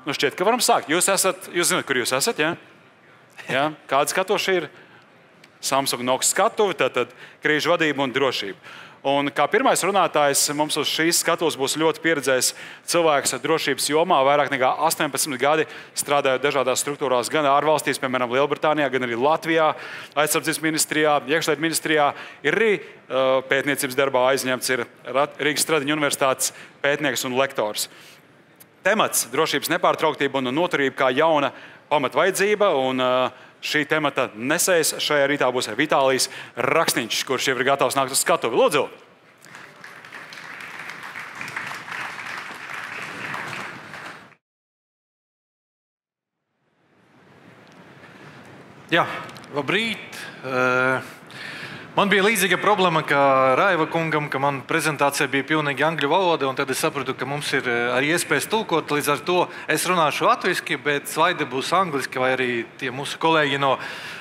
Nu šķiet, ka varam sākt. Jūs zināt, kur jūs esat, jā? Jā? Kāda skatuve šī ir? Samsung Nox skatuve, tātad krīžu vadība un drošība. Un kā pirmais runātājs mums uz šīs skatuves būs ļoti pieredzējis cilvēks drošības jomā, vairāk nekā 18 gadi strādājot dažādās struktūrās, gan ārvalstīs, piemēram, Lielbritānijā, gan arī Latvijā, aizsardzības ministrijā, iekšlietu ministrijā. Ir arī pētniecības darbā aizņemts, ir Rīgas Stradiņu universitātes pētnieks un lektors. Temats drošības nepārtrauktība un noturība kā jauna pamatvajadzība, un šī temata nesējs šajā rītā būs Vitālijs Rakstiņš, kurš jau ir gatavs nākt uz skatuvi. Lūdzu! Jā, labrīt! Man bija līdzīga problēma kā Raiva kungam, ka man prezentācija bija pilnīgi angļu valoda, un tad es sapratu, ka mums ir arī iespējas tulkot, līdz ar to es runāšu latviski, bet slaidi būs angliski, vai arī tie mūsu kolēģi no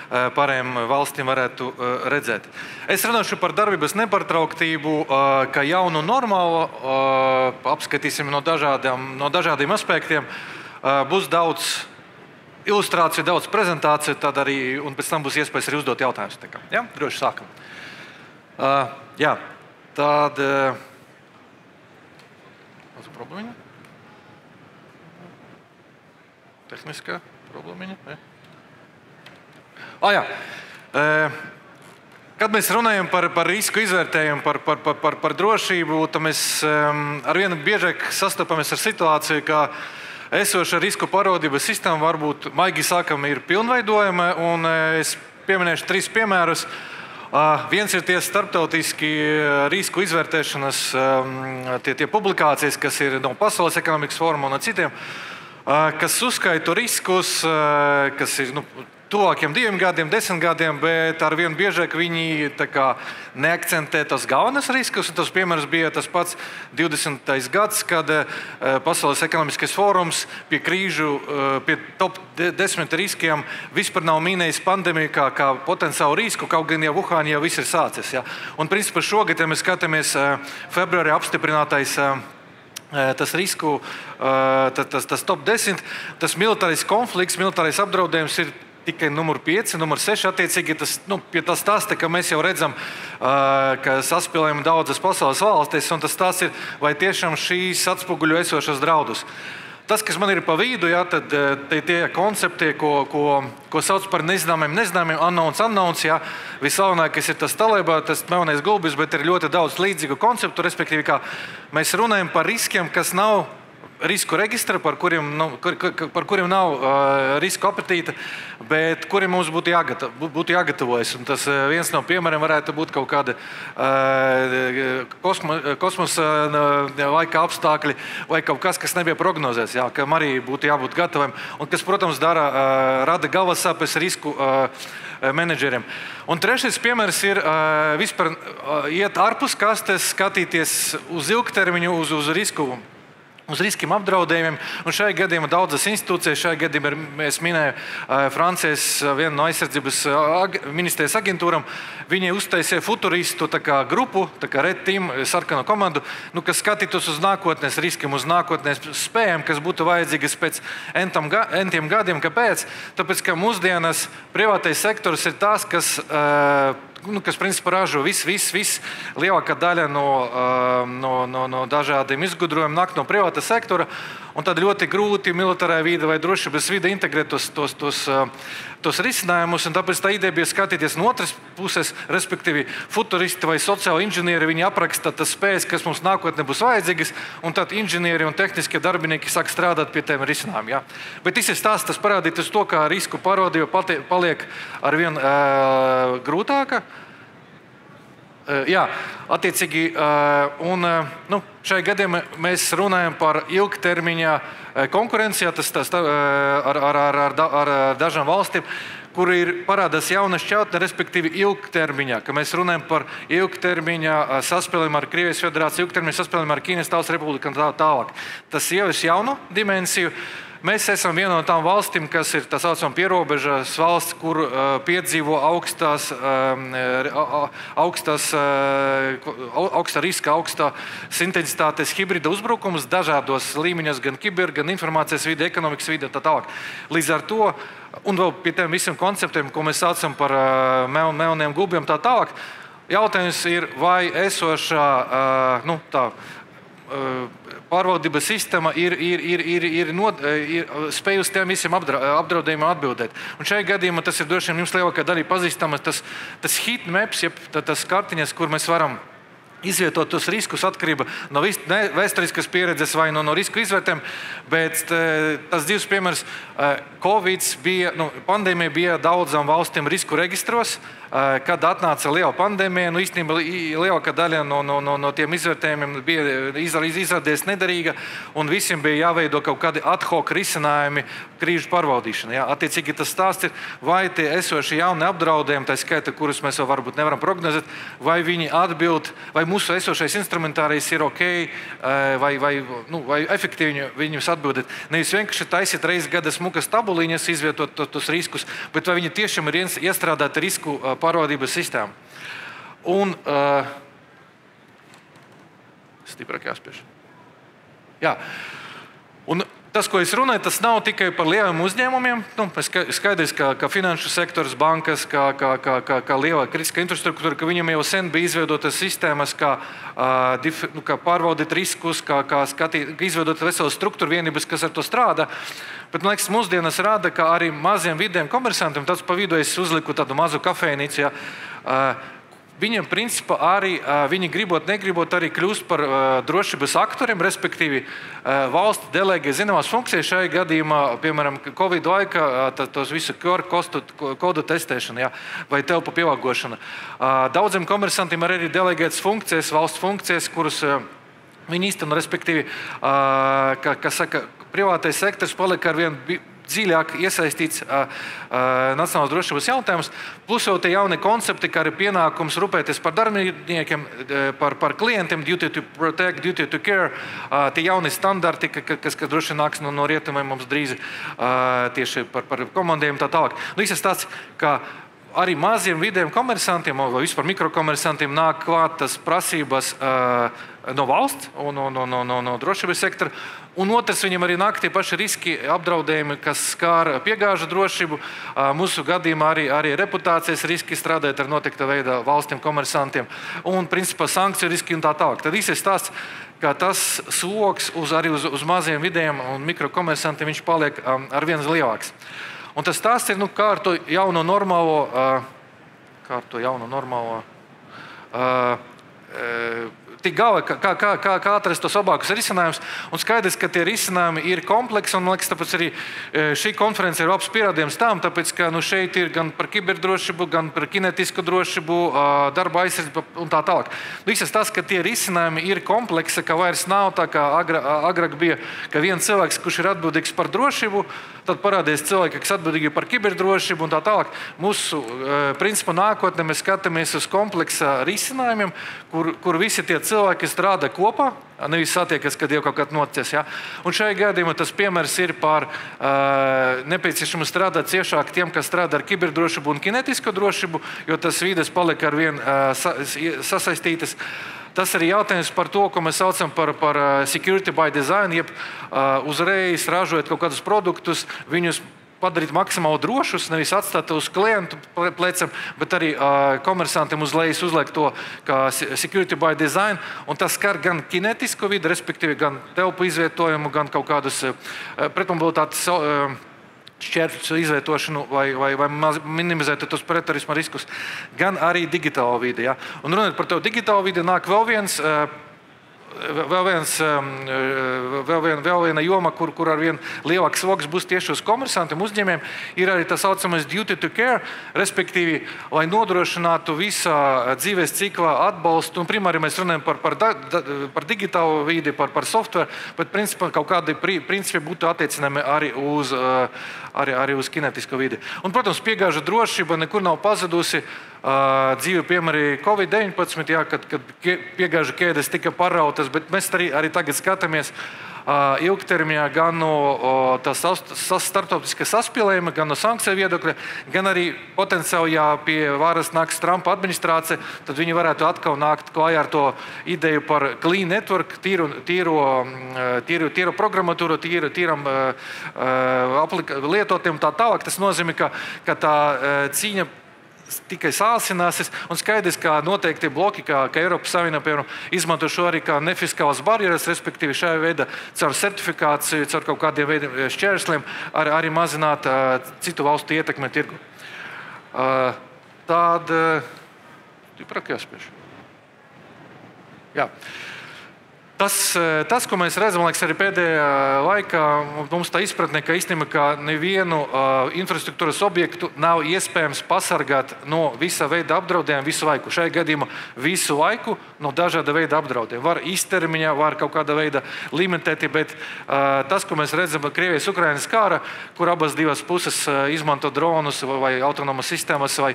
pārējiem valstīm varētu redzēt. Es runāšu par darbības nepārtrauktību, kā jaunu normālu, apskatīsim no dažādiem aspektiem. Būs daudz ilustrāciju, daudz prezentāciju, tad arī, un pēc tam būs iespējas arī uzdot jautājumus. Ja? Droši sākam. Jā, tad... Kāda problēmiņa? Tehniskā problēmiņa? Jā. Kad mēs runājam par risku izvērtējumu, par drošību, tad mēs arvien biežāk sastopamies ar situāciju, ka esoša risku pārvaldības sistēma varbūt, maigi sākam, ir pilnveidojama, un es pieminēšu 3 piemērus. Viens ir tie starptautiski risku izvērtēšanas tie publikācijas, kas ir no Pasaules ekonomikas fóruma un no citiem, kas uzskaita riskus, kas ir tuvākiem 2 gadiem, 10 gadiem, bet arvien biežāk viņi neakcentē tos galvenos riskus. Tas piemērs bija tas pats 20. gads, kad Pasaules ekonomiskais fórums pie krīžu, pie top 10 riskiem vispār nav minējis pandēmiju kā potenciālu risku, kaut gan jau Wuhanā jau viss ir sācies. Ja? Un principā šogad, ja mēs skatāmies februārī apstiprinātais tas risku, tas top 10, tas militārais konflikts, militārais apdraudējums ir tikai numur 5, numur 6, attiecīgi pie tā stāsta, ka mēs jau redzam, ka saspēlējam daudzas pasaules valstis, un tas stāsts ir, vai tiešām šīs atspoguļo esošos draudus. Tas, kas man ir pa vidu, tad tie koncepti, ko sauc par nezināmiem, unknowns, visslavenākais ir tas Talebā, tas melnais gulbis, bet ir ļoti daudz līdzīgu konceptu, respektīvi, kā mēs runājam par riskiem, kas nav risku reģistra, par kuriem nav risku apetīta, bet kuriem mums būtu jāgatavojas. Un tas viens no piemēriem varētu būt kaut kāda kosmosa laika apstākļi vai kaut kas, kas nebija prognozēts, kam arī būtu jābūt gataviem. Un kas, protams, rada galvassāpes risku menedžeriem. Un trešais piemērs ir vispār iet ārpus kastes, skatīties uz ilgtermiņu, uz riskiem apdraudējumiem. Un šajā gadījumā daudzas institūcijas, šajā gadījumā es minēju Francijas vienu no aizsardzības ministrijas aģentūram, viņi uztaisīja futuristu grupu, Red Team, sarkano komandu, kas skatītos uz nākotnes riskiem, uz nākotnes spējām, kas būtu vajadzīgas pēc entiem gadiem. Kāpēc? Tāpēc, ka mūsdienas privātais sektors ir tās, kas principā ražo viss lielākā daļa no dažādiem izgudrojumiem nāk no privāta sektora, un tad ļoti grūti militārā vide vai drošības vide integrēt tos risinājumus, un tāpēc tā ideja bija skatīties no otras puses, respektīvi futuristi vai sociāli inženieri, viņi apraksta tas spējas, kas mums nākotnē būs vajadzīgas, un tad inženieri un tehniskie darbinieki sāk strādāt pie tiem risinājumiem. Ja? Bet tas ir stāsts, tas parādītas to, kā risku pārvaldība paliek arvien grūtāka. Jā, attiecīgi, un šajā gadījumā mēs runājam par ilgtermiņa konkurenciju ar dažām valstīm, kur parādās jauna šķautne, respektīvi ilgtermiņā, ka mēs runājam par ilgtermiņa saspēlēm ar Krievijas federāciju, ilgtermiņa saspēlēm ar Ķīnas Tautas Republiku un tā tālāk. Tas ievieš jaunu dimensiju. Mēs esam viena no tām valstīm, kas ir tā saucamā pierobežas valsts, kur piedzīvo augsta riska, augsta intensitātes hibrida uzbrukumus dažādos līmeņos, gan kiber, gan informācijas vide, ekonomikas vide tā tālāk. Līdz ar to, un vēl pie tiem visiem konceptiem, ko mēs saucam par melniem gubiem tā tālāk, jautājums ir, vai esošā pārvaldības sistēma ir spēj uz tiem visiem apdraudējumiem atbildēt. Un šajā gadījumā tas ir droši vien jums lielākā daļa pazīstama, tas heat maps, jeb tas kartiņas, kur mēs varam izvietot tos riskus atkarība no vēsturiskas pieredzes vai no risku izvērtēm, bet tas divs piemērs, pandēmija bija daudzām valstīm risku registros, kad atnāca liela pandēmija, īstenībā lielākā daļa no tiem izvērtējumiem bija izrādījies nederīga, un visiem bija jāveido kaut kādi ad hoc risinājumi krīžu pārvaldīšanai. Attiecīgi tas stāsts ir, vai tie esošie jauni apdraudējumi, tā skaita, kurus mēs vēl varbūt nevaram prognozēt, vai viņi atbild, vai mūsu esošais instrumentārijs ir ok, vai efektīvi viņus atbildēt. Nevis vienkārši taisīt reizes gada smukas tabuliņas, izvietot tos riskus, bet vai viņi tiešām ir iestrādāti risku pārvaldības sistēmu. Un stiprāk jāspiež. Jā. Un tas, ko es runāju, tas nav tikai par lieliem uzņēmumiem. Skaidrs, ka finanšu sektors, bankas, kā liela kritiskā infrastruktūra, ka viņam jau sen bija izveidotas sistēmas, kā pārvaldīt riskus, kā izveidot veselas struktūra vienības, kas ar to strādā. Bet, man liekas, mūsdienas rāda, ka arī maziem vidējiem komersantiem, tāds pa vidu es uzliku tādu mazu kafejnīcu, viņiem principā arī, viņi negribot arī kļūst par drošības aktoriem, respektīvi valsts delegē zināmās funkcijas šajā gadījumā, piemēram, Covid laikā, tos visu QR kodu testēšana, vai telpu pielāgošana. Daudziem komersantiem arī delegētas funkcijas, valsts funkcijas, kuras viņi īsteno, respektīvi, kā saka, privātais sektors paliek ar vien dziļāk iesaistīts nacionālās drošības jautājumus, plus vēl tie jaunie koncepti, kā arī pienākums rūpēties par darbiniekiem, par klientiem, duty to protect, duty to care, tie jaunie standarti, kas droši vien nāks no rietumiem mums drīz tieši par komandiem tā tālāk. Līdz tāds, ka arī maziem vidējiem komersantiem vai vispār mikrokomersantiem nāk klāt tas prasības no valsts un no drošības sektora. Un otrs, viņam arī nāk tie paši riski, apdraudējumi, kas skāra piegāžu drošību. Mūsu gadījumā arī reputācijas riski strādājot ar noteikta veida valstīm, komersantiem un, principā, sankciju riski un tā tālāk. Tad īstais stāsts, ka tas sloks arī uz maziem vidējiem un mikrokomersantiem viņš paliek ar viens lielāks. Un tas stāsts ir, kā ar to jauno normālo, tik galva, kā atrast tos labākus risinājumus. Un skaidrs, ka tie risinājumi ir kompleksi, un, man liekas, tāpēc arī šī konference ir labs pierādījums tam, tāpēc, ka šeit ir gan par kiberdrošību, gan par kinetisku drošību, darba aizsardzību un tā tālāk. Visas tas, ka tie risinājumi ir kompleksi, ka vairs nav tā, kā agrāk bija, ka viens cilvēks, kurš ir atbildīgs par drošību, tad parādīs cilvēki, kas atbildīgi par kiberdrošību un tā tālāk. Mūsu principā nākotnē mēs skatāmies uz kompleksa risinājumiem, kur visi tie cilvēki strādā kopā, nevis satiekas, kad jau kaut kāds nocies. Ja? Un šajā gadījumā tas piemērs ir par nepieciešamu strādāt ciešāk tiem, kas strādā ar kiberdrošību un kinetisko drošību, jo tas vides paliek ar vien sasaistītas. Tas arī jautājums par to, ko mēs saucam par security by design, jeb uzreiz ražojot kaut kādus produktus, viņus padarīt maksimāli drošus, nevis atstāt uz klientu pleciem, bet arī komersantiem uz lejas uzliekt to kā security by design. Un tas skar gan kinetisko vidi, respektīvi gan telpu izvietojumu, gan kaut kādus pretmobilitātes šķēršļus izvietošanu vai minimizēt tos pretterorisma riskus, gan arī digitālo vidi. Ja? Un runājot par to digitālo vidi, nāk vēl viena joma, kur ar vien lielāks sloks būs tieši uz komersantiem uzņēmējiem, ir arī tā saucamais duty to care, respektīvi, lai nodrošinātu visā dzīves cikla atbalstu. Un primāri mēs runājam par digitālo vidi, par software, bet principā kaut kādi principi būtu attiecinami arī uz kinetisko vidi. Un, protams, piegāžu drošība nekur nav pazudusi. Dzīve, piemēram, Covid-19, kad piegāžu ķēdes tika parautas, bet mēs arī tagad skatāmies ilgtermiņā gan no tā starptautiskā saspīlējuma, gan no sankciju viedokļa, gan arī potenciāli, ja pie varas nāks Trumpa administrācija, tad viņi varētu atkal nākt klājā ar to ideju par clean network, tīru programmatūru, tīram lietotiem tā tālāk. Tas nozīmē, ka tā cīņa tikai sāsināsies, un skaidrs, ka noteikti bloki, kā Eiropas Savienība izmanto šo arī kā nefiskālas barjeras, respektīvi šajā veidā caur certifikāciju, caur kaut kādiem veidiem šķērsliem, arī mazināt citu valstu ietekmi tirgu. Tas, ko mēs redzam, liekas, arī pēdējā laikā, mums tā izpratne, ka īstenībā ka nevienu infrastruktūras objektu nav iespējams pasargāt no visa veida apdraudējuma visu laiku. Šajā gadījumā visu laiku no dažāda veida apdraudējuma. Var īstermiņā, var kaut kāda veida limitēti, bet tas, ko mēs redzam Krievijas-Ukrainas kara, kur abas divas puses izmanto dronus vai autonomas sistēmas vai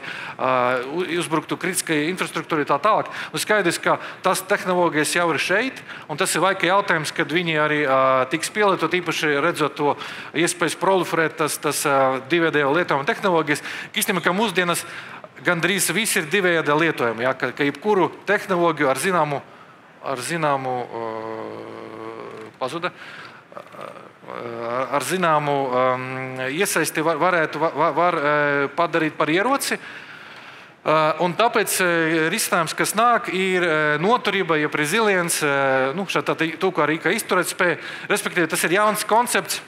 uzbruktu kritiskai infrastruktūrai tā tālāk. Un skaidrs, ka tas tehnoloģijas jau ir šeit, un tas ir laika jautājums, kad viņi arī tiks pielietot, īpaši redzot to iespējas proliferēt tas divējādā lietojuma tehnoloģijas. Īstenībā, ka mūsdienas gandrīz viss ir divējādā lietojuma, ja, ka jebkuru tehnoloģiju ar zināmu iesaisti var padarīt par ieroci. Un tāpēc risinājums, kas nāk, ir noturība, jeb resilience, to, kā arī izturēt spēju. Respektīvi, tas ir jauns koncepts,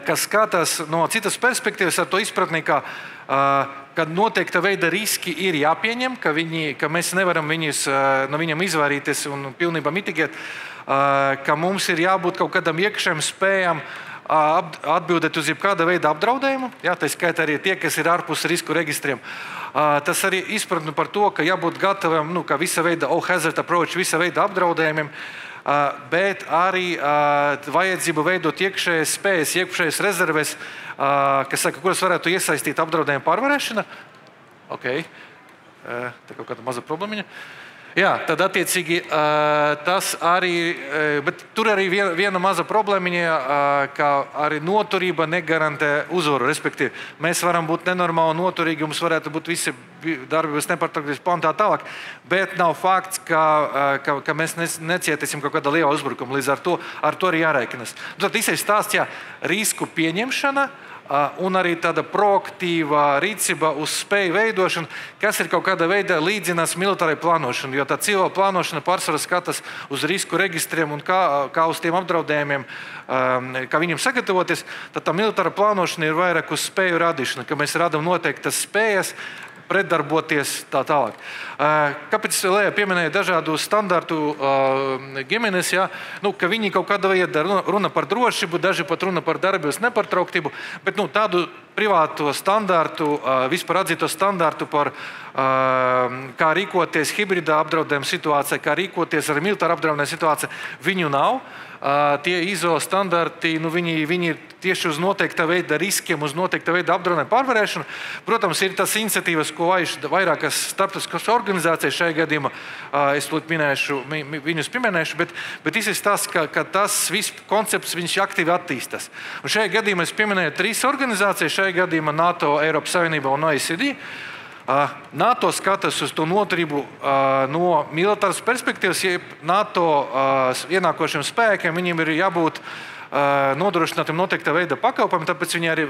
kas skatās no citas perspektīvas ar to izpratni, ka noteikta veida riski ir jāpieņem, ka mēs nevaram no viņiem izvairīties un pilnībā mitigēt, ka mums ir jābūt kaut kādam iekšējam spējam atbildēt uz jebkāda veida apdraudējumu. Jā, tā skaitā arī tie, kas ir ārpus risku reģistriem. Tas arī izpratni par to, ka jābūt gatavam kā visa veida all-hazard approach, visa veida apdraudējumiem, bet arī vajadzību veidot iekšējas spējas, iekšējas rezerves, kuras varētu iesaistīt apdraudējumu pārvarēšana. Okay. Tā kaut kāda maza problēmiņa. Jā, tad attiecīgi tas arī, bet tur arī viena maza problēmiņa, ka arī noturība negarantē uzvaru. Respektīvi, mēs varam būt nenormāli noturīgi, mums varētu būt visi darbības nepārtraukties plāni tā tālāk, bet nav fakts, ka mēs necietīsim kaut kāda liela uzbrukuma. Līdz ar to arī jārēķinas. Tad īsais stāsts, risku pieņemšana, un arī tāda proaktīva rīcība uz spēju veidošanu, kas ir kaut kāda veida līdzinās militārai plānošanu, jo tā civila plānošana pārsvarā skatās uz risku reģistriem un kā uz tiem apdraudējumiem, kā viņiem sagatavoties, tad tā militāra plānošana ir vairāk uz spēju radīšana, ka mēs radam noteiktas spējas, pretdarboties tā tālāk. Kāpēc Lēja pieminēja dažādu standartu ģimenes, ka viņi kaut kādā veidā runa par drošību, daži pat runa par darbības nepārtrauktību, bet tādu privāto standartu, vispār atzīto standartu par kā rīkoties hibridā apdraudējuma situācijā, kā rīkoties ar militāru apdraudējuma situāciju, viņu nav. Tie ISO standarti, viņi ir tieši uz noteikta veida riskiem, uz noteikta veida apdraudējumu pārvarēšanu. Protams, ir tas iniciatīvas, ko vairākas starptautiskas organizācijas šajā gadījumā, es viņus pieminēšu, bet ir tas, ka tas viss koncepts viņš aktīvi attīstās. Un šajā gadījumā es pieminēju 3 organizācijas, šajā gadījumā NATO, Eiropas Savienība un OECD. NATO skatās uz to noturību no militāras perspektīvas, ja NATO ienākošiem spēkiem viņiem ir jābūt nodrošinātiem noteikta veida pakalpojumi, tāpēc viņi arī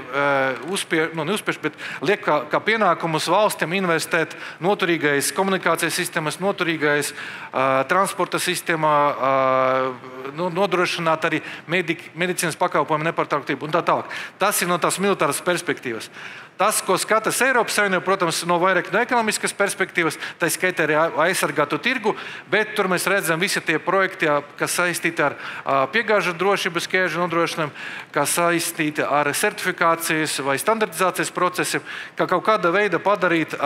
neuzspiež, bet liek kā pienākumus valstīm investēt noturīgais komunikācijas sistēmas, noturīgais transporta sistēmā, nodrošināt arī medicīnas pakalpojumu nepārtrauktību un tā tālāk. Tas ir no tās militāras perspektīvas. Tas, ko skatās Eiropas Savienība, protams, no vairāk no ekonomiskas perspektīvas, tā skaitā arī aizsargātu tirgu, bet tur mēs redzam visi tie projekti, kas saistīti ar piegāžu drošības ķēžu nodrošinājumu, kas saistīti ar certifikācijas vai standartizācijas procesiem, kā kaut kāda veida padarīt,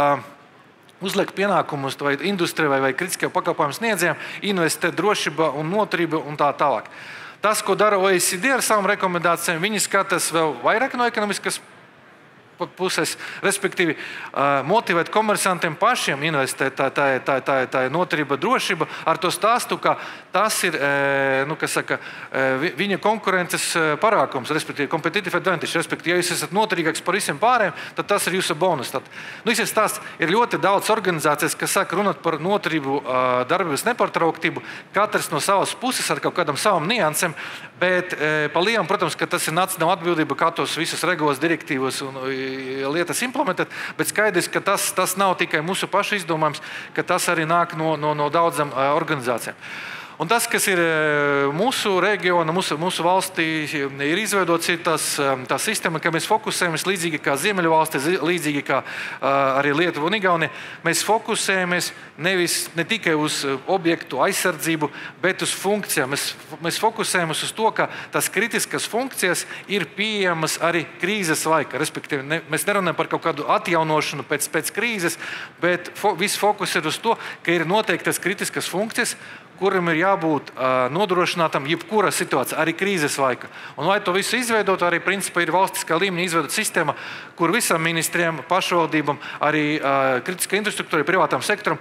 uzliek pienākumus vai industrijai vai kritiskajiem pakalpojumu sniedzējiem, investēt drošībā un noturība un tā tālāk. Tas, ko dara OECD ar savām rekomendācijām, viņi skatās vēl vairāk no ekonomiskas puses, respektīvi motivēt komersantiem pašiem investēt, tā ir noturība, drošība ar to stāstu, ka tas ir viņa konkurences parākums, respektīvi competitive advantage, respektīvi, ja jūs esat noturīgāks par visiem pārējiem, tad tas ir jūsu bonus. Stāsts ir ļoti daudz organizācijas, kas saka runāt par noturību, darbības nepārtrauktību, katrs no savas puses ar kaut kādam savam niansēm, bet pa lielam, protams, ka tas ir nacionāla atbildība, kā tos visus regulas, direktīvas un lietas implementēt, bet skaidrs, ka tas nav tikai mūsu pašu izdomājums, ka tas arī nāk no daudzām organizācijām. Un tas, kas ir mūsu reģiona, mūsu valstī ir izveidots, ir tā sistēma, ka mēs fokusējamies līdzīgi kā Ziemeļvalstīs, līdzīgi kā arī Lietuva un Igaunija. Mēs fokusējamies ne tikai uz objektu aizsardzību, bet uz funkcijām. Mēs fokusējamies uz to, ka tās kritiskas funkcijas ir pieejamas arī krīzes laika. Respektīvi, mēs nerunājam par kaut kādu atjaunošanu pēc krīzes, bet viss fokus ir uz to, ka ir noteiktas kritiskas funkcijas, kuram ir jābūt nodrošinātam jebkura situācija, arī krīzes laika. Un lai to visu izveidot, arī principā ir valstiskā līmenī izveidot sistēma, kur visam ministrijām, pašvaldībām, arī kritiskai infrastruktūrai, privātam sektoram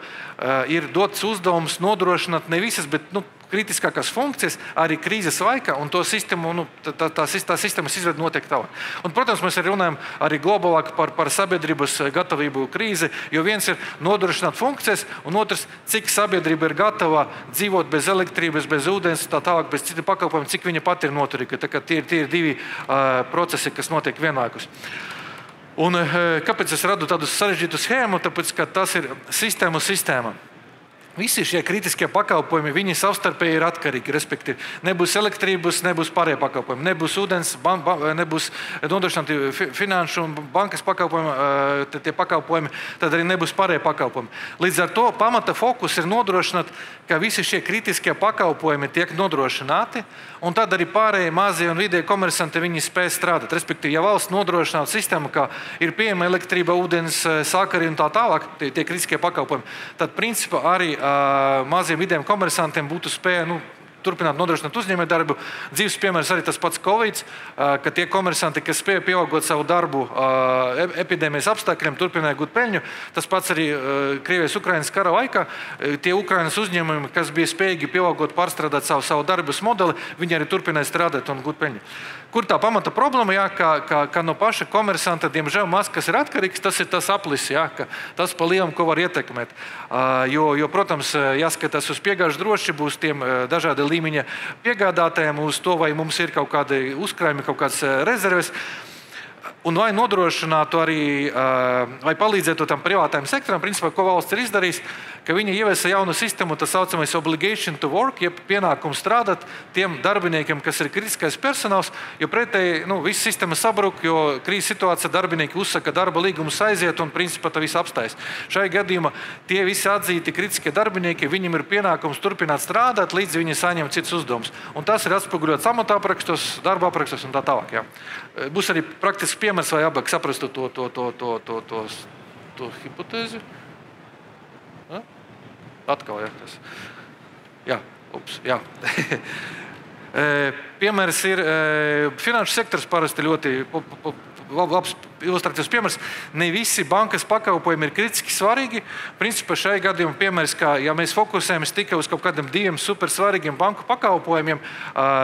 ir dots uzdevums nodrošināt ne visas, bet kritiskākās funkcijas arī krīzes laikā, un to sistēmu, tā sistēmas izveida noteikti tālāk. Un, protams, mēs arī runājam arī globālāk par sabiedrības gatavību krīzi, jo viens ir nodrošināt funkcijas, un otrs, cik sabiedrība ir gatava dzīvot bez elektrības, bez ūdens, tā tālāk, bez citu pakalpojumu, cik viņa pati ir noturīga. Tā kā tie ir divi procesi, kas notiek vienlaikus. Un kāpēc es radu tādu sarežģītu schēmu? Tāpēc, ka tas ir sistēma. Visi šie kritiskie pakalpojumi, viņi savstarpēji ir atkarīgi. Respektīvi, nebūs elektrības, nebūs pārējie pakalpojumi, nebūs ūdens, nebūs nodrošināti finanšu un bankas pakalpojumi, tie pakalpojumi, tad arī nebūs pārējie pakalpojumi. Līdz ar to pamata fokus ir nodrošināt, ka visi šie kritiskie pakalpojumi tiek nodrošināti, un tad arī pārējie mazie un vidēji komersanti viņi spēj strādāt. Respektīvi, ja valsts nodrošinātu sistēmu, ka ir pieejama elektrība, ūdens, sakari un tā tālāk, tie kritiskie pakalpojumi, tad principā arī maziem vidējiem komersantiem būtu spēja turpināt nodrošināt uzņēmējdarbu. Dzīves piemērs arī tas pats Covid, ka tie komersanti, kas spēja pielāgot savu darbu epidēmijas apstākļiem, turpināja gūt peļņu. Tas pats arī Krievijas-Ukrainas kara laikā. Tie Ukrainas uzņēmumi, kas bija spējīgi pielāgot, pārstrādāt savu darbības modeli, viņi arī turpināja strādāt un gūt peļņu. Kur tā pamata problēma, ka no paša komersanta, diemžēl, maz kas ir atkarīgs, tas ir tas aplis, ka tas pa lielam, ko var ietekmēt. Jo, protams, jāskatās uz piegāžu drošību, uz tiem dažādi līmeņa piegādātājiem, uz to, vai mums ir kaut kādi uzkrājumi, kaut kādas rezerves. Un lai nodrošinātu arī, vai palīdzētu tam privātajam sektoram, principā, ko valsts ir izdarījis, ka viņi ieviesa jaunu sistēmu, tas saucamais obligation to work, jeb pienākumu strādāt tiem darbiniekiem, kas ir kritiskais personāls, jo pretēji, visa sistēma sabruk, jo krīzes situācija darbinieki uzsaka darba līgumus aiziet un principā tā viss apstājas. Šai gadījumā tie visi atzīti kritiskie darbinieki, viņiem ir pienākums turpināt strādāt, līdz viņi saņem citus uzdevumus. Un tas ir atspoguļots amataprakstos, darba aprakstos un tā tālāk. Jā. Būs arī praktisks piemērs, vai abāk saprastu to hipotēzi. Atkal, jā. Jā. Piemērs ir finanšu sektors parasti ļoti labs ilustrācijas piemērs. Ne visi bankas pakalpojumi ir kritiski svarīgi. Principā šai gadījumā piemērs, ka ja mēs fokusējamies tikai uz kaut kādiem diviem super svarīgiem banku pakalpojumiem,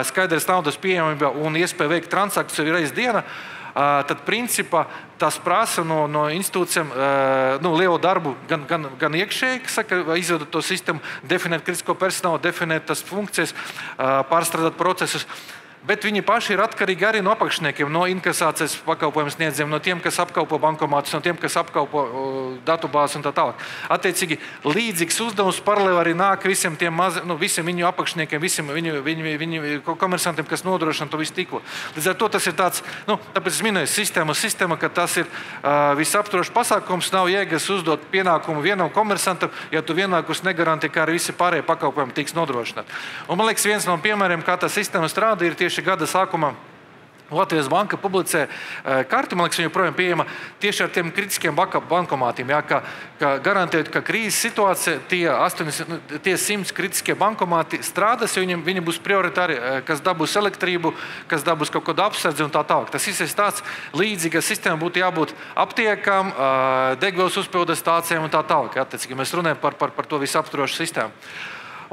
skaidrs naudas pieejamība un iespēja veikt transakciju reiz dienā, tad principā tas prasa no institūcijām lielu darbu gan iekšēji, izveidot to sistēmu, definēt kritisko personālu, definēt tas funkcijas, pārstrādāt procesus. Bet viņi paši ir atkarīgi arī no apakšniekiem, no inkasācijas pakalpojumu sniedzējiem, no tiem, kas apkalpo bankomātus, no tiem, kas apkalpo datubāzes un tā tālāk. Attiecīgi, līdzīgs uzdevums paralēli arī nāk visiem tiem visiem viņu apakšniekiem, visiem viņu komersantiem, kas nodrošina to visu tīklu. Līdz ar to tas ir tāds, tāpēc es minēju sistēma, ka tas ir visaptvarošs pasākums, nav jēgas uzdot pienākumu vienam komersantam, ja tu vienlaikus negarantē, ka arī visi pārējie pakalpojumi tiks nodrošināti. Un man liekas, viens no piemēriem, kā tā sistēma strādā, ir tieši gada sākumā Latvijas Banka publicē karti, man liekas, viņa joprojām pieejama tieši ar tiem kritiskiem bankomātiem. Jā, ka garantējot, ka krīzes situācija tie 100 kritiskie bankomāti strādās, jo viņi būs prioritāri, kas dabūs elektrību, kas dabūs kaut kādu apsardzi un tā tālāk. Tas viss ir tāds līdzīga sistēma būtu jābūt aptiekām, degvielas uzpildes stācijām un tā tālāk. Jā, mēs runājam par to visaptvarošu sistēmu.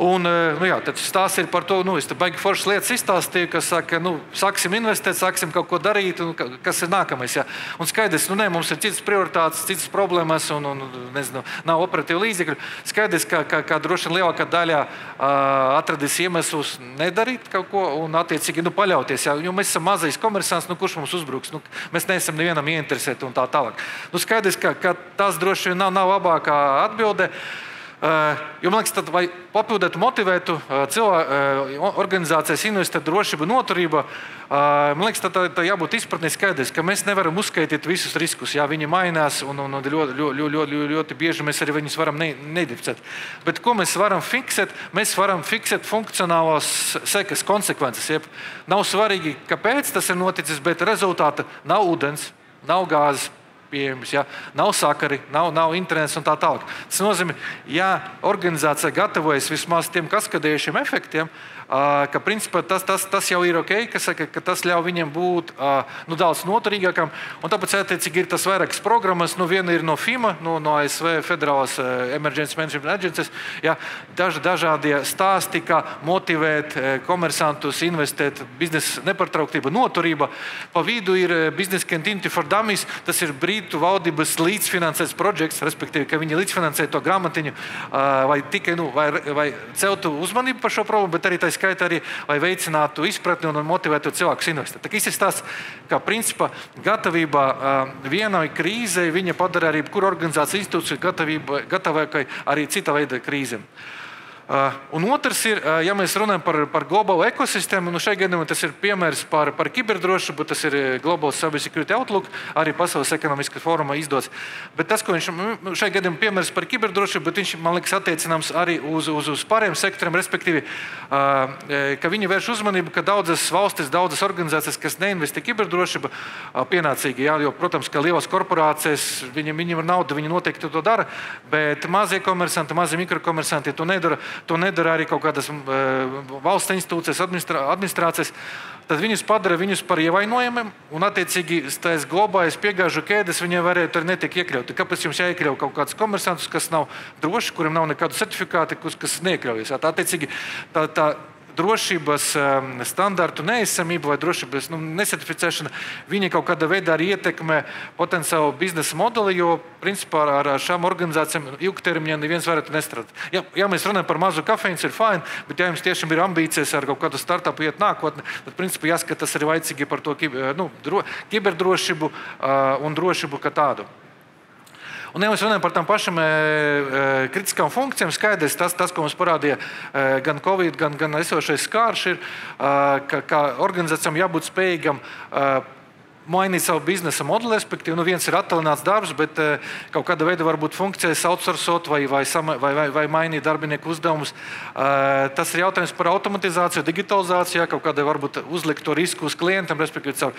Un, tad stāsts ir par to, es te baigi foršas lietas izstāstīju, kas saka, sāksim investēt, sāksim kaut ko darīt, un kas ir nākamais. Jā. Un skaidrs, mums ir citas prioritātes, citas problēmas, un nezinu, nav operatīva līdzekļu. Skaidrs, ka droši vien lielākā daļā atradīs iemeslus nedarīt kaut ko un attiecīgi paļauties. Jā. Jo mēs esam mazais komersants, kurš mums uzbruks. Mēs neesam nevienam ieinteresēti un tā tālāk. Skaidrs, ka tas droši vien nav labākā atbilde. Jo, man liekas, tad, vai papildētu, motivētu organizācijas investēt drošību, noturību, man liekas, tad jābūt izpratnē skaidrs, ka mēs nevaram uzskaitīt visus riskus. Jā, viņi mainās un ļoti bieži mēs arī viņus varam neidentificēt. Bet ko mēs varam fiksēt? Mēs varam fiksēt funkcionālos sekas, konsekvences. Nav svarīgi, kāpēc tas ir noticis, bet rezultāta nav ūdens, nav gāzes pieejams, ja? Nav sakari, nav internets un tā tālāk. Tas nozīmē, ja organizācija gatavojas vismaz tiem kaskadējušiem efektiem, ka principā tas jau ir ok, ka tas ļauj viņiem būt daudz noturīgākam. Un tāpēc attiecīgi ir tas vairākas programmas. Viena ir no FIMA, no ASV Federālās Emergency Management Agencies. Ja, dažādie stāsti, kā motivēt komersantus, investēt biznesa nepārtrauktība, noturība. Pa vidu ir Business Continuity for Dummies. Tas ir Brītu valdības līdzfinansēts projekts, respektīvi, ka viņi līdzfinansē to grāmatiņu, vai tikai vai celtu uzmanību par šo problēmu, bet arī tā skaitā arī, lai veicinātu izpratni un motivētu cilvēkus investēt. Tā kā izstāsta, ka principā gatavība vienai krīzei viņa padara arī kuru organizāciju institūciju gatavākai arī cita veida krīzēm. Un otrs ir, ja mēs runājam par globālu ekosistēmu, šai gadījumā tas ir piemērs par kiberdrošību, tas ir Global Cybersecurity Outlook, arī Pasaules ekonomiskā fóruma izdots. Bet tas, ko viņš šai gadījumā piemērs par kiberdrošību, bet viņš, man liekas, attiecināms arī uz pārējiem sektoriem, respektīvi, ka viņi vērš uzmanību, ka daudzas valstis, daudzas organizācijas, kas neinvestē kiberdrošību, pienācīgi, jā, jo, protams, ka lielas korporācijas, viņiem ir nauda, viņi noteikti to dara, bet mazie komersanti, mazie mikrokomersanti to nedara. To nedara arī kaut kādas valsts institūcijas, administrācijas. Tad viņus padara par ievainojumiem, un attiecīgi tās globālais piegāžu ķēdes viņiem varētu arī netiek iekļauti. Kāpēc jums jāiekļauj kaut kādus komersantus, kas nav droši, kuriem nav nekādu certifikāti, kas neiekļaujas? Attiecīgi tā drošības standartu neesamība vai drošības nesertificēšana, viņi kaut kādā veidā arī ietekmē potenciālu biznesa modeli, jo principā ar šām organizācijām ilgtermiņā neviens varētu nestrādāt. Ja mēs runājam par mazu kafejnīcu, ir fine, bet ja jums tiešām ir ambīcijas ar kaut kādu startupu iet nākotnē, tad principā jāskatās arī laicīgi par to kiberdrošību un drošību kā tādu. Un, ja mēs runājam par tām pašām kritiskām funkcijām, skaidrs tas, ko mums parādīja gan Covid, gan esošais skārš, ir, ka organizācijām jābūt spējīgam mainīt savu biznesa modeli, respektīvi, viens ir attālināts darbs, bet kaut kāda veida varbūt funkcijas outsourcot vai mainīt darbinieku uzdevumus. Tas ir jautājums par automatizāciju, digitalizāciju, kaut kādā varbūt uzlikt to risku uz klientam, respektīvi, caur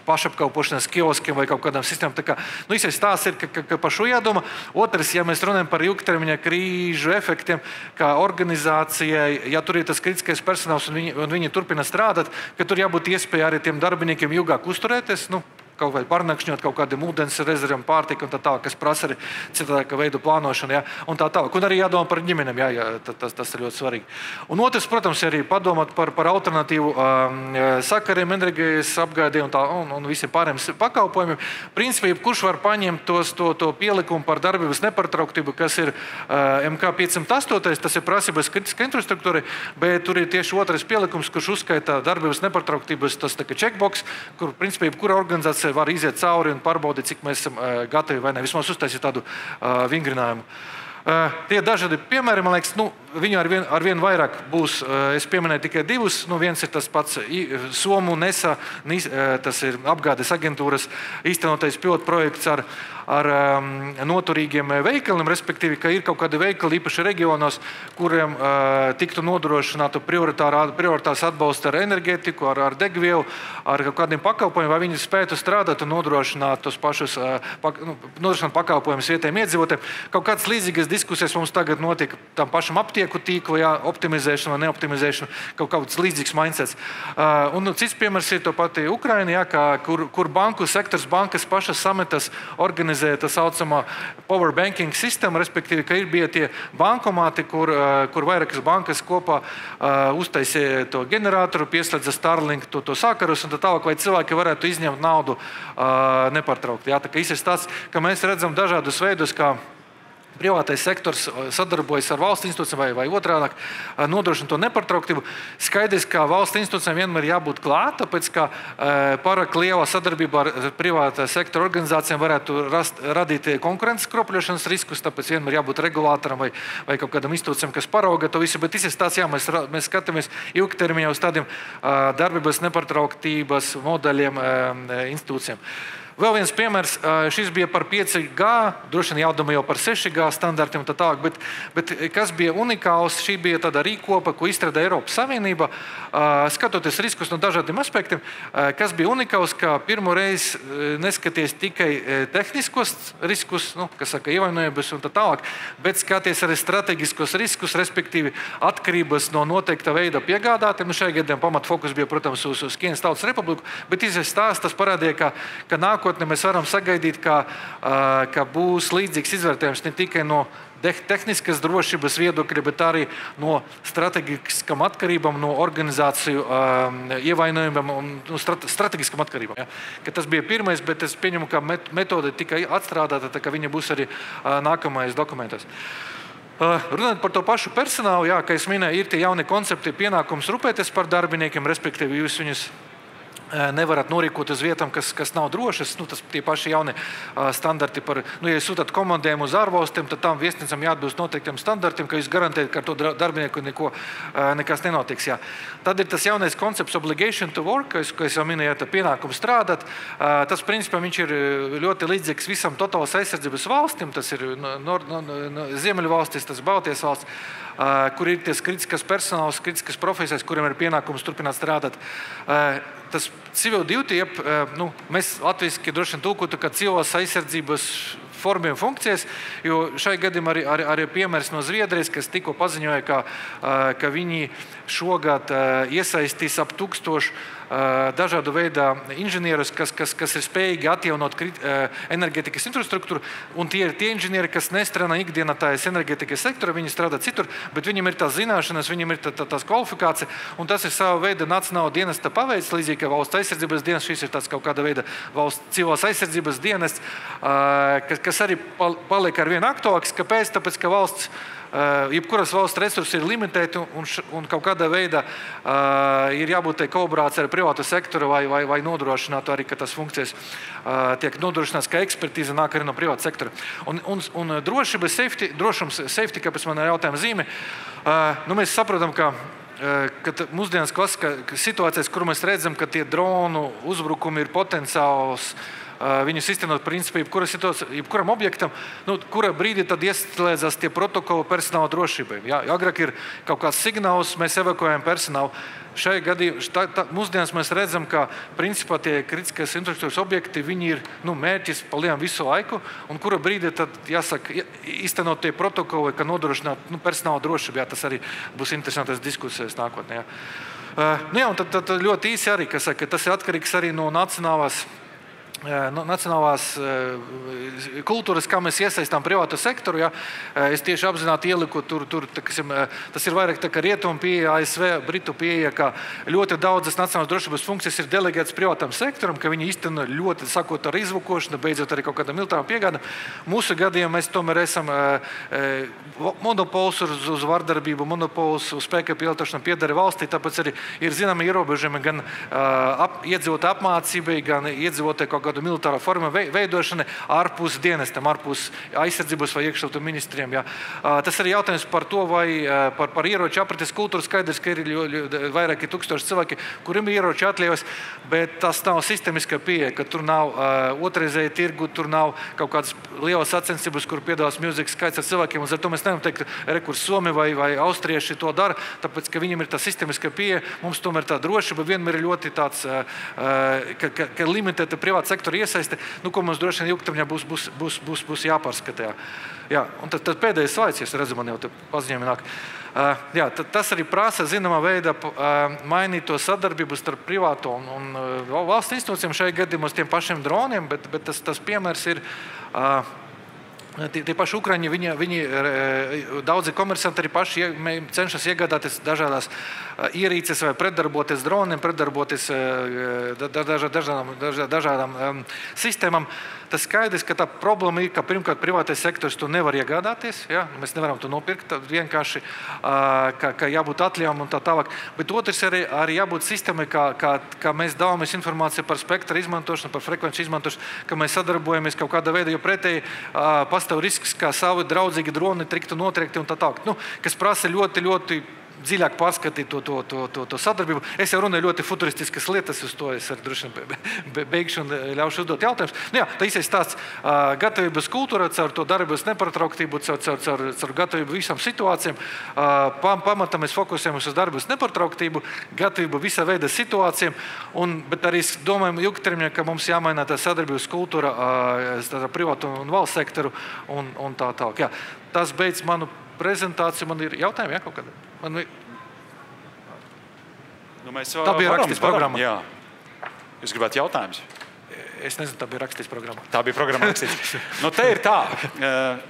pašapkalpošanas kioskiem vai kaut kādām sistēmām. Tā kā, īsais stāsts ir, ka par šo jādomā. Otrs, ja mēs runājam par ilgtermiņa krīžu efektiem, kā organizācijai, ja tur ir tas kritiskais personāls un viņi turpina strādāt, ka tur jābūt iespēja arī tiem darbiniekiem ilgāk uzturēties, kaut vai pārnakšņot kaut kādiem ūdens rezerviem, pārtika un tā tālāk, kas prasa arī citādāka veidu plānošanu, jā, un tā tālāk. Un arī jādomā par ģimenēm, jā, tas ir ļoti svarīgi. Un otrs, protams, arī padomāt par alternatīvu sakariem, enerģijas apgādē un visiem pārējiem pakalpojumiem. Principā, kurš var paņemt to pielikumu par darbības nepārtrauktību, kas ir MK 508, tas ir prasības kritiskai infrastruktūrai, bet tur ir tieši otrais pielikums, kurš uzskaita darbības nepārtrauktības, tas tā kā checkbox, kur principā, kura organizācija var iziet cauri un pārbaudīt, cik mēs esam gatavi vai ne. Vismaz uztaisīt tādu vingrinājumu. Tie dažādi piemēri, man liekas, viņu arvien vairāk būs. Es pieminēju tikai divus. Viens ir tas pats Somu Nesa, tas ir apgādes aģentūras īstenotais pilotprojekts ar noturīgiem veikaliem, respektīvi, ka ir kaut kādi veikali īpaši reģionos, kuriem tiktu nodrošināta prioritārs atbalsts ar enerģētiku, ar degvielu, ar kaut kādiem pakalpojumiem, vai viņi spētu strādāt un nodrošināt tos pašus nodrošināt pakalpojumus vietējiem iedzīvotājiem. Kaut kādas līdzīgas diskusijas mums tagad notiek tam pašam aptieku tīklu, optimizēšanu vai neoptimizēšanu, kaut kāds līdzīgs mindsets. Un cits piemērs ir to pati Ukraina, kur banku sektors, bankas pašas sametas organizēt tā saucamā power banking sistēma, respektīvi, ka bija tie bankomāti, kur vairākas bankas kopā uztaisīja to generatoru, pieslēdza Starlink to sakarus un tā tālāk, lai cilvēki varētu izņemt naudu nepārtraukti. Tā kā ir tāds, ka mēs redzam dažādus veidus, kā privātais sektors sadarbojas ar valsts institūcijām vai otrādāk nodrošina to nepārtrauktību. Skaidrs, ka valsts institūcijām vienmēr jābūt klāt, tāpēc, ka pārāk liela sadarbība ar privātā sektora organizācijām varētu radīt konkurences kropļošanas riskus, tāpēc vienmēr jābūt regulātoram vai kaut kādam institūcijam, kas parauga to visu, bet tas mēs skatāmies ilgtermiņā uz tādiem darbības nepārtrauktības modeļiem institūcijām. Vēl viens piemērs, šis bija par 5G, droši vien jādomā jau par 6G standartiem un tā tālāk, bet kas bija unikāls, šī bija tāda rīkopa, ko izstrādā Eiropas Savienība, skatoties riskus no dažādiem aspektiem, kas bija unikāls, ka pirmo reizi neskaties tikai tehniskos riskus, kas saka ievainojības un tā tālāk, bet skaties arī strateģiskos riskus, respektīvi atkarības no noteikta veida piegādātiem. Šajā gadījumā pamatfokus bija, protams, uz Ķīnas Tautas Republiku, bet tas parādīja, ka nākotnē mēs varam sagaidīt, ka būs līdzīgs izvērtējums ne tikai no tehniskas drošības viedokļa, bet arī no strateģiskām atkarībām, no organizāciju ievainojumiem un strateģiskām atkarībām. Ja? Tas bija pirmais, bet es pieņemu, ka metode tika atstrādāta, tā ka viņa būs arī nākamais dokumentos. Runājot par to pašu personālu, kā es minēju, ir tie jauni koncepti, pienākums rūpēties par darbiniekiem, respektīvi jūs viņus nevarat norīkot uz vietām, kas nav drošas. Tas tie paši jauni standarti par, ja sūtat komandējumu uz ārvalstiem, tad tam viesnīcam jāatbilst noteiktiem standartiem, ka jūs garantējat, ka ar to darbinieku nekas nenotiks. Jā. Tad ir tas jaunais koncepts obligation to work, ko es jau minēju, pienākums strādāt. Tas, principā, viņš ir ļoti līdzīgs visam totālas aizsardzības valstīm. Tas ir Ziemeļvalstis, tas Baltijas valsts, kur ir ties kritiskas personāls, kritiskas profesijas, kuriem ir pienākums turpināt strādāt. Tas civil duty, mēs latviski droši vien tulkotu, ka civilās aizsardzības formiem funkcijas, jo šai gadījumā arī piemērs no Zviedrijas, kas tikko paziņoja, ka viņi šogad iesaistīs ap 1000 dažādu veidu inženierus, kas ir spējīgi atjaunot enerģētikas infrastruktūru, un tie ir tie inženieri, kas nestrādā ikdienā tājas enerģētikas sektora, viņi strādā citur, bet viņiem ir tās zināšanas, viņiem ir tās kvalifikācija, un tas ir sava veida nacionāla dienesta paveids, līdzīgi kā valsts aizsardzības dienas, šis ir tāds kaut kāda veida valsts civilās aizsardzības dienests, kas arī paliek ar vien aktuālāks. Kāpēc? Tāpēc, ka jebkuras valsts resursi ir limitēti un kaut kādā veidā ir jābūt tai kolaborācijai ar privātu sektoru vai nodrošinātu arī, ka tas funkcijas tiek nodrošināts, ka ekspertīze nāk arī no privāta sektora. Un drošums, safety, kāpēc man ir jautājuma zīme, mēs saprotam, ka mūsdienas klasiskā situācijas, kur mēs redzam, ka tie dronu uzbrukumi ir potenciāls viņus iztenot principā jebkuram objektam, kura brīdī tad ieslēdzas tie protokoli personāla drošībai. Agrāk ir kaut kāds signāls, mēs evakuējam personālu. Šajā gadījumā mūsdienas mēs redzam, ka principā tie kritiskas infrastruktūras objekti, viņi ir mērķis palielam visu laiku, un kura brīdī tad jāsaka iztenot tie protokoli, ka nodrošināt personāla drošību. Tas arī būs interesantas diskusijas nākotnē. Un tad ļoti īsi arī, tas ir atkarīgs arī no nacionālās kultūras, kā mēs iesaistām privātu sektoru. Es tieši apzināti ieliku tur tas ir vairāk tā kā rietumu pieeja, ASV, Britu pieeja, ka ļoti daudzas nacionālās drošības funkcijas ir delegētas privātam sektoram, ka viņi īsteno ļoti sakot ar izvukošanu, beidzot arī kaut kādam militāram piegādam. Mūsu gadījumā mēs tomēr esam monopols uz vardarbību, monopols uz spēka pielietošanu piedara valstī, tāpēc arī ir zināmi ierobežojumi gan iedzīvotāju apmācībai, gan iedzīvotāju kaut kādu kādu militāro formu veidošana ārpus dienestam, ārpus aizsardzības vai iekšlietu ministriem. Jā. Tas ir jautājums par to, vai par ieroču aprites kultūru skaidrs, ka ir vairāki tūkstoši cilvēki, kuriem ir ieroči atļaujas, bet tas nav sistemiska pieeja, ka tur nav otrreizēja tirgu, tur nav kaut kādas lielas sacensības, kur piedalās milzīgs skaits ar cilvēkiem. Un ar to mēs nevaram teikt, rekurs Somi vai austrieši to dara, tāpēc, ka viņiem ir tā sistemiska pieeja, mums tomēr tā drošība vienmēr ir ļoti tāds, ka limitēta privāta sektora iesaiste, ko mums droši vien ilgtermiņā būs jāpārskatā. Jā, un tad pēdējais slaids, ja redzu, man jau te paziņojumi nāk. Jā, tas arī prasa zināmā veidā mainīt to sadarbību starp privāto un valsts institūcijiem šajā gadījumā tiem pašiem droniem, bet tas piemērs ir tie paši Ukraiņi, viņi daudzi komersanti arī paši cenšas iegādāties dažādās ierīces vai pretdarboties droniem, pretdarboties dažādām sistēmām. Tas skaidrs, ka tā problēma ir, ka pirmkārt privātais sektors to nevar iegādāties. Ja? Mēs nevaram to nopirkt vienkārši, ka jābūt atļaujam un tā tālāk. Bet otrs arī jābūt sistēmai, ka mēs dalāmies informāciju par spektra izmantošanu, par frekvenču izmantošanu, ka mēs sadarbojamies kaut kādā veidā, jo pretēji pastāv risks, ka savi draudzīgi droni tiktu notriekti un tā tālāk. Kas prasa ļoti dziļāk pārskatīt to sadarbību. Es jau runāju ļoti futuristiskas lietas uz to, es arī droši vien beigšu un ļaušu uzdot jautājumus. Tā īsais stāsts gatavības kultūra, caur to darbības nepārtrauktību, caur gatavību visām situācijām. Pamatā mēs fokusējamies uz darbības nepārtrauktību, gatavību visā veida situācijām, bet arī domājam ilgtermiņā, ka mums jāmaina tā sadarbības kultūra ar privātu un valsts sektoru un tā tālāk. Jā, tas beidz manu prezentāciju. Man ir jautājumi, kaut kādā? Tā bija rakstīts programma. Jā. Jūs gribētu jautājumus? Es nezinu, tā bija rakstīts programma. Tā bija programma rakstīts. Te ir tā.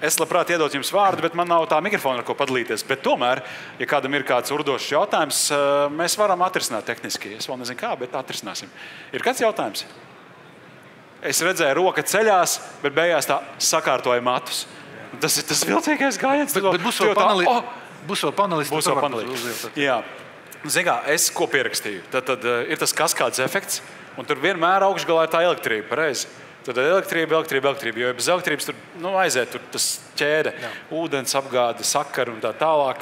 Es labprāt iedot jums vārdu, bet man nav tā mikrofona, ar ko padalīties. Bet tomēr, ja kādam ir kāds urdošs jautājums, mēs varam atrisināt tehniski. Es vēl nezinu kā, bet atrisināsim. Ir kāds jautājums? Es redzēju, roka ceļās, bet beigās tā sakārtoja matus. Tas ir tas vilcīgais gājiens. Bet būs vēl panelisti. Jā. Zin kā, es ko pierakstīju? Tad ir tas kaskādes efekts, un tur vienmēr augšgalā ir tā elektrība, pareizi. Tad elektrība, jo bez elektrības tur aiziet tur tas ķēde, ūdens apgāde, sakari un tā tālāk.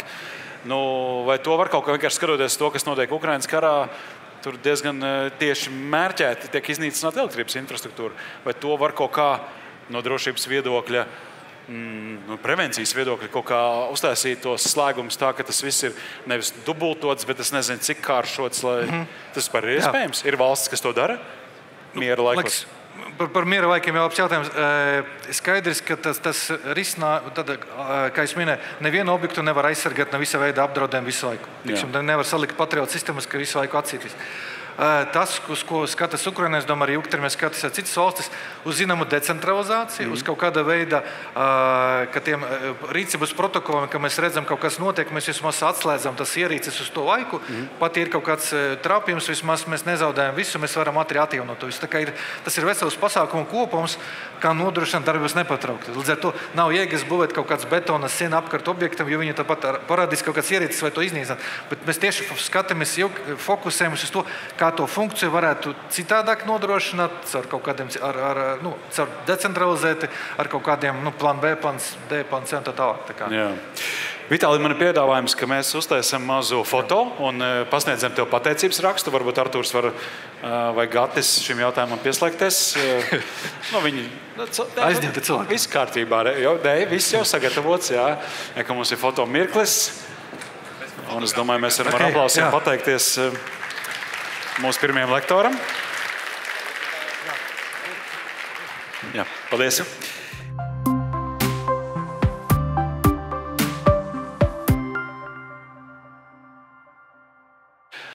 Vai to var kaut kā vienkārši skatoties to, kas notiek Ukrainas karā, tur diezgan tieši mērķēti tiek iznīcināta elektrības infrastruktūra. Vai to var kaut kā no drošības viedokļa, prevencijas viedokļa kaut kā uztaisīt tos slēgumus tā, ka tas viss ir nevis dubultots, bet es nezinu, cik kāršots, lai tas par iespējams. Ir valsts, kas to dara miera laikos. Par miera laikiem jau labs jautājums. Skaidrs, ka tas risinā, kā es minēju, nevienu objektu nevar aizsargāt no visa veida apdraudējumu visu laiku. Nevar salikt patriotu sistēmas, ka visu laiku atcītīs. Tas, uz ko skatās Ukraina, es domāju, arī ilgtermiņā skatās citas valstis, uz zināmu decentralizāciju, uz kaut kāda veida, ka tiem rīcības protokoliem, ka mēs redzam, kaut kas notiek, mēs vismaz atslēdzam tas ierīces uz to laiku, pat ir kaut kāds trāpījums, vismaz mēs nezaudējam visu, mēs varam ātri atjaunot to visu. Tas ir vesels pasākumu kopums, kā nodrošināt darbības nepārtraukti. Līdz ar to nav jēgas būvēt kaut kāds betona siena apkārt objektam, jo viņi tāpat parādīs kaut kāds ierīces vai to iznīcināt. Bet mēs tieši skatāmies, fokusējamies uz to, kā to funkciju varētu citādāk nodrošināt, caur kaut kādiem, caur decentralizēti, ar kaut kādiem plānu B, plāns D, plāns C un tā tālāk. Jā. Vitāli, man ir piedāvājums, ka mēs uztaisam mazu foto un pasniedzam tev pateicības rakstu. Varbūt Artūrs var vai Gatis šim jautājumam pieslēgties. Viņi aizņemti cilvēki. Viss kārtībā. Viss jau sagatavots, jā. Ja, ka mums ir foto mirklis. Un es domāju, mēs varam ar aplausiem pateikties mūsu pirmajam lektoram. Jā, paldies.